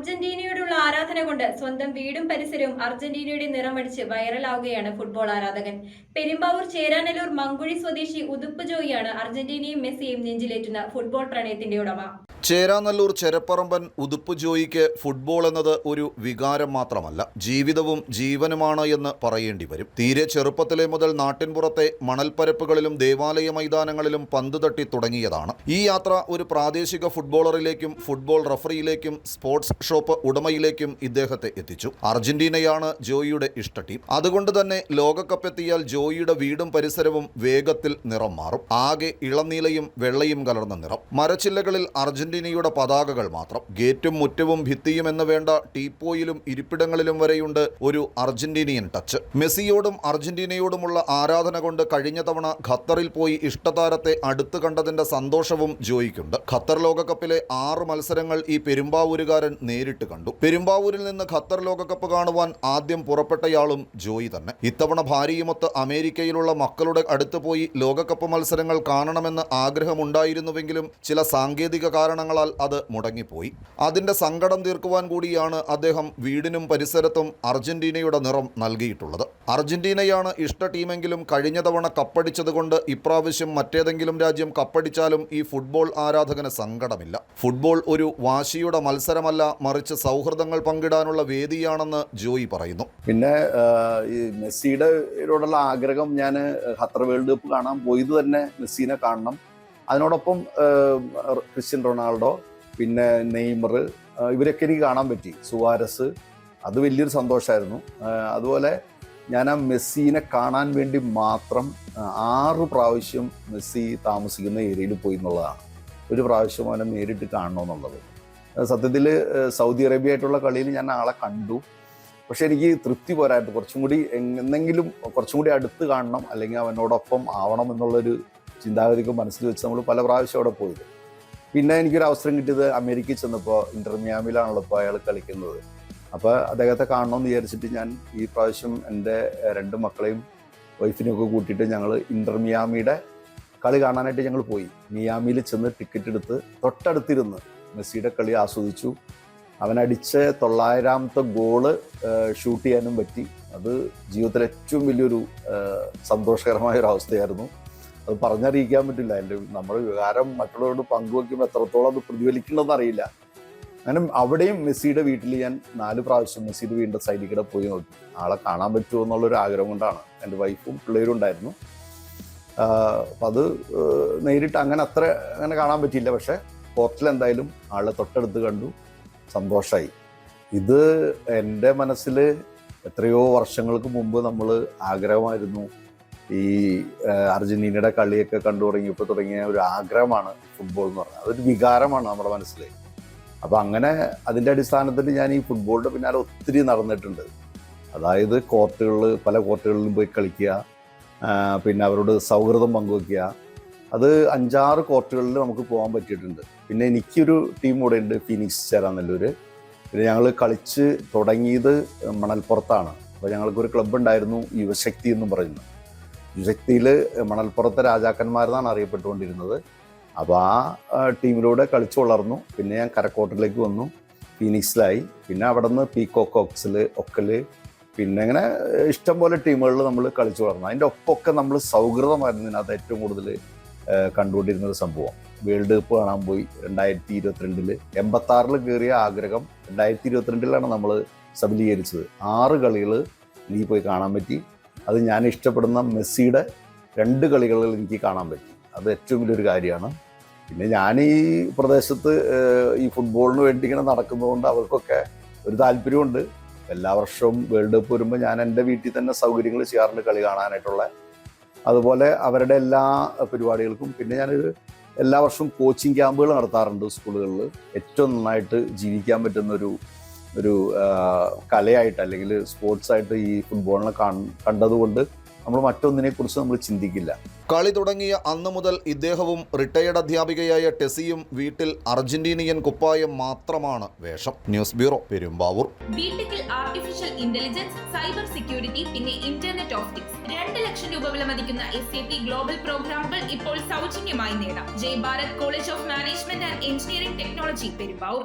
അർജന്റീനയോടുള്ള ആരാധന കൊണ്ട് സ്വന്തം വീടും പരിസരവും അർജന്റീനയുടെ നിറമടിച്ച് വൈറലാവുകയാണ് ഫുട്ബോൾ ആരാധകൻ. പെരുമ്പാവൂർ ചേരാനല്ലൂർ മങ്കുഴി സ്വദേശി ഉതുപ്പ് ജോയിയാണ് അർജന്റീനയും മെസ്സിയും നെഞ്ചിലേറ്റുന്ന ഫുട്ബോൾ പ്രണയത്തിന്റെ ഉടമ. ചേരാനല്ലൂർ ചെരപ്പറമ്പൻ ഉതുപ്പ് ജോയിക്ക് ഫുട്ബോൾ എന്നത് ഒരു വികാരം മാത്രമല്ല, ജീവിതവും ജീവനുമാണ് എന്ന് പറയേണ്ടി വരും. തീരെ ചെറുപ്പത്തിലെ മുതൽ നാട്ടിൻപുറത്തെ മണൽപ്പരപ്പുകളിലും ദേവാലയ മൈതാനങ്ങളിലും പന്ത് തട്ടി തുടങ്ങിയതാണ്. ഈ യാത്ര ഒരു പ്രാദേശിക ഫുട്ബോളറിലേക്കും ഫുട്ബോൾ റഫറിയിലേക്കും സ്പോർട്സ് ഷോപ്പ് ഉടമയിലേക്കും ഇദ്ദേഹത്തെ എത്തിച്ചു. അർജന്റീനയാണ് ജോയിയുടെ ഇഷ്ട ടീം. അതുകൊണ്ട് തന്നെ ലോകകപ്പ് എത്തിയാൽ ജോയിയുടെ വീടും പരിസരവും വേഗത്തിൽ നിറം മാറും. ആകെ ഇളനീലയും വെള്ളയും കലർന്ന നിറം. മരച്ചില്ലകളിൽ അർജന്റീനയുടെ പതാകകൾ മാത്രം. ഗേറ്റും മുറ്റവും ഭിത്തിയും എന്ന് വേണ്ട ടീപ്പോയിലും ഇരിപ്പിടങ്ങളിലും വരെയുണ്ട് ഒരു അർജന്റീനിയൻ ടച്ച്. മെസ്സിയോടും അർജന്റീനയോടുമുള്ള ആരാധന കൊണ്ട് കഴിഞ്ഞ തവണ ഖത്തറിൽ പോയി ഇഷ്ടതാരത്തെ അടുത്ത് കണ്ടതിന്റെ സന്തോഷവും ജോയിക്കുണ്ട്. ഖത്തർ ലോകകപ്പിലെ 6 മത്സരങ്ങൾ ഈ പെരുമ്പാവൂരുകാരൻ നേരിട്ട് കണ്ടു. പെരുമ്പാവൂരിൽ നിന്ന് ഖത്തർ ലോകകപ്പ് കാണുവാൻ ആദ്യം പുറപ്പെട്ടയാളും ജോയി തന്നെ. ഇത്തവണ ഭാര്യയുമൊത്ത് അമേരിക്കയിലുള്ള മക്കളുടെ അടുത്ത് പോയി ലോകകപ്പ് മത്സരങ്ങൾ കാണണമെന്ന് ആഗ്രഹമുണ്ടായിരുന്നുവെങ്കിലും ചില സാങ്കേതിക കാരണങ്ങളാൽ അത് മുടങ്ങിപ്പോയി. അതിന്റെ സങ്കടം തീർക്കുവാൻ കൂടിയാണ് അദ്ദേഹം വീടിനും പരിസരത്തും അർജന്റീനയുടെ നിറം നൽകിയിട്ടുള്ളത്. അർജന്റീനയാണ് ഇഷ്ട ടീമെങ്കിലും കഴിഞ്ഞ തവണ കപ്പടിച്ചതുകൊണ്ട് ഇപ്രാവശ്യം മറ്റേതെങ്കിലും രാജ്യം കപ്പടിച്ചാലും ഈ ഫുട്ബോൾ ആരാധകന് സങ്കടമില്ല. ഫുട്ബോൾ ഒരു വാശിയുടെ മത്സരമല്ല, മറിച്ച് സൗഹൃദങ്ങൾ പങ്കിടാനുള്ള വേദിയാണെന്ന് ജോയി പറയുന്നു. പിന്നെ ഈ മെസ്സിയുടെ ആഗ്രഹം, ഞാൻ ഖത്തർ വേൾഡ് കപ്പ് കാണാൻ പോയത് തന്നെ മെസ്സിനെ കാണണം. അതിനോടൊപ്പം ക്രിസ്ത്യൻ റൊണാൾഡോ, പിന്നെ നെയ്മർ, ഇവരൊക്കെ എനിക്ക് കാണാൻ പറ്റി. സുവാരസ്, അത് വലിയൊരു സന്തോഷമായിരുന്നു. അതുപോലെ ഞാൻ ആ മെസ്സിനെ കാണാൻ വേണ്ടി മാത്രം 6 പ്രാവശ്യം മെസ്സി താമസിക്കുന്ന ഏരിയയിൽ പോയി എന്നുള്ളതാണ്. ഒരു പ്രാവശ്യം അവനെ നേരിട്ട് കാണണമെന്നുള്ളത്. സത്യത്തിൽ സൗദി അറേബ്യ ആയിട്ടുള്ള കളിയിൽ ഞാൻ ആളെ കണ്ടു. പക്ഷെ എനിക്ക് തൃപ്തി പോരായിട്ട് കുറച്ചും കൂടി അടുത്ത് കാണണം, അല്ലെങ്കിൽ അവനോടൊപ്പം ആവണം എന്നുള്ളൊരു ചിന്താഗതിക്ക് മനസ്സിൽ വെച്ച് നമ്മൾ പല പ്രാവശ്യം അവിടെ പോയത്. പിന്നെ എനിക്കൊരു അവസരം കിട്ടിയത് അമേരിക്കയിൽ ചെന്നപ്പോൾ, ഇന്റർ മിയാമിലാണല്ലോ ഇപ്പോൾ അയാൾ കളിക്കുന്നത്. അപ്പോൾ അദ്ദേഹത്തെ കാണണമെന്ന് വിചാരിച്ചിട്ട് ഞാൻ ഈ പ്രാവശ്യം എൻ്റെ 2 മക്കളെയും വൈഫിനെയൊക്കെ കൂട്ടിയിട്ട് ഞങ്ങൾ ഇന്റർ മിയാമിയുടെ കളി കാണാനായിട്ട് ഞങ്ങൾ പോയി. മിയാമിയിൽ ചെന്ന് ടിക്കറ്റ് എടുത്ത് തൊട്ടടുത്തിരുന്ന് മെസ്സിയുടെ കളി ആസ്വദിച്ചു. അവനടിച്ച 900ാമത്തെ ഗോള് ഷൂട്ട് ചെയ്യാനും പറ്റി. അത് ജീവിതത്തിലെ ഏറ്റവും വലിയൊരു സന്തോഷകരമായ ഒരു അവസ്ഥയായിരുന്നു. അത് പറഞ്ഞറിയിക്കാൻ പറ്റില്ല. നമ്മുടെ വികാരം മറ്റുള്ളവരോട് പങ്കുവയ്ക്കുമ്പോൾ എത്രത്തോളം അത് പ്രതിഫലിക്കണമെന്ന് അറിയില്ല. അങ്ങനെ അവിടെയും മെസ്സിയുടെ വീട്ടിൽ ഞാൻ 4 പ്രാവശ്യം മെസ്സിയുടെ വീടിൻ്റെ സൈഡിൽ കൂടെ പോയി നോക്കി. ആളെ കാണാൻ പറ്റുമോ എന്നുള്ളൊരു ആഗ്രഹം കൊണ്ടാണ്. എൻ്റെ വൈഫും പിള്ളേരും ഉണ്ടായിരുന്നു. അപ്പം അത് നേരിട്ട് അങ്ങനെ കാണാൻ പറ്റിയില്ല. പക്ഷേ കോർട്ടിൽ എന്തായാലും ആളെ തൊട്ടടുത്ത് കണ്ടു, സന്തോഷമായി. ഇത് എൻ്റെ മനസ്സിൽ എത്രയോ വർഷങ്ങൾക്ക് മുമ്പ് നമ്മൾ ആഗ്രഹമായിരുന്നു. ഈ അർജന്റീനയുടെ കളിയൊക്കെ കണ്ടു തുടങ്ങിയ ഒരു ആഗ്രഹമാണ് ഫുട്ബോൾ എന്ന് പറഞ്ഞാൽ. അതൊരു വികാരമാണ് നമ്മുടെ മനസ്സിൽ. അപ്പം അങ്ങനെ അതിൻ്റെ അടിസ്ഥാനത്തിൽ ഞാൻ ഈ ഫുട്ബോളിൻ്റെ പിന്നാലെ ഒത്തിരി നടന്നിട്ടുണ്ട്. അതായത് പല കോർട്ടുകളിലും പോയി കളിക്കുക, പിന്നെ അവരോട് സൗഹൃദം പങ്കുവയ്ക്കുക. അത് 5-6 കോർട്ടുകളിൽ നമുക്ക് പോകാൻ പറ്റിയിട്ടുണ്ട്. പിന്നെ എനിക്കൊരു ടീം കൂടെ ഉണ്ട്, ഫീനിക്സ് ചേരാനല്ലൂർ. പിന്നെ ഞങ്ങൾ കളിച്ച് തുടങ്ങിയത് മണൽപ്പുറത്താണ്. അപ്പോൾ ഞങ്ങൾക്കൊരു ക്ലബ്ബ് ഉണ്ടായിരുന്നു, യുവശക്തി എന്നും പറയുന്നു. യുവശക്തിയിൽ മണൽപ്പുറത്തെ രാജാക്കന്മാരെന്നാണ് അറിയപ്പെട്ടുകൊണ്ടിരുന്നത്. അപ്പോൾ ആ ടീമിലൂടെ കളിച്ചു വളർന്നു. പിന്നെ ഞാൻ കരക്കോട്ടിലേക്ക് വന്നു, ഫീനിക്സിലായി. പിന്നെ അവിടെ നിന്ന് പീകോക്ക്, ഒക്കല്, പിന്നെ അങ്ങനെ ഇഷ്ടംപോലെ ടീമുകളിൽ നമ്മൾ കളിച്ചു വളർന്നു. അതിൻ്റെ ഒപ്പമൊക്കെ നമ്മൾ സൗഹൃദമായിരുന്നു ഇതിനകത്ത് ഏറ്റവും കൂടുതൽ കണ്ടുകൊണ്ടിരുന്നൊരു സംഭവം. വേൾഡ് കപ്പ് കാണാൻ പോയി 2022. 86 കയറിയ ആഗ്രഹം 2022 നമ്മൾ സബലീകരിച്ചത്. 6 കളികൾ എനിക്ക് പോയി കാണാൻ പറ്റി. അത് ഞാൻ ഇഷ്ടപ്പെടുന്ന മെസ്സിയുടെ 2 കളികളിൽ എനിക്ക് കാണാൻ പറ്റി. അത് ഏറ്റവും വലിയൊരു കാര്യമാണ്. പിന്നെ ഞാൻ ഈ പ്രദേശത്ത് ഈ ഫുട്ബോളിന് വേണ്ടി ഇങ്ങനെ നടക്കുന്നതുകൊണ്ട് അവർക്കൊക്കെ ഒരു താല്പര്യമുണ്ട്. എല്ലാ വർഷവും വേൾഡ് കപ്പ് വരുമ്പോൾ ഞാൻ എൻ്റെ വീട്ടിൽ തന്നെ സൗകര്യങ്ങൾ ചെയ്യാറുണ്ട് കളി കാണാനായിട്ടുള്ള. അതുപോലെ അവരുടെ എല്ലാ പരിപാടികൾക്കും. പിന്നെ ഞാനൊരു എല്ലാ വർഷവും കോച്ചിങ് ക്യാമ്പുകൾ നടത്താറുണ്ട് സ്കൂളുകളിൽ. ഏറ്റവും നന്നായിട്ട് ജീവിക്കാൻ പറ്റുന്ന ഒരു കലയായിട്ട് അല്ലെങ്കിൽ സ്പോർട്സായിട്ട് ഈ ഫുട്ബോളിനെ കണ്ടതുകൊണ്ട് നമ്മൾ മറ്റൊന്നിനെക്കുറിച്ച് നമ്മൾ ചിന്തിക്കില്ല. കളി തുടങ്ങിയ അന്നു മുതൽ ഇദ്ദേഹവും റിട്ടയർഡ് അധ്യാപികയായ ടെസിയും വീട്ടിൽ അർജന്റീനിയൻ കുപ്പായം മാത്രമാണ് വേഷം. News bureau, Perumbavoor. ബിടെക്കിൽ ആർട്ടിഫിഷ്യൽ ഇന്റലിജൻസ്, സൈബർ സെക്യൂരിറ്റി, പിന്നെ ഇന്റർനെറ്റ് ഓഫ് തിങ്സ് 2 ലക്ഷം രൂപ വിലമതിക്കുന്ന SAP ഗ്ലോബൽ പ്രോഗ്രാമുകൾ ഇപ്പോൾ സൗജന്യമായി നേടാം. Jai Bharat college of management and engineering technology, Perumbavoor.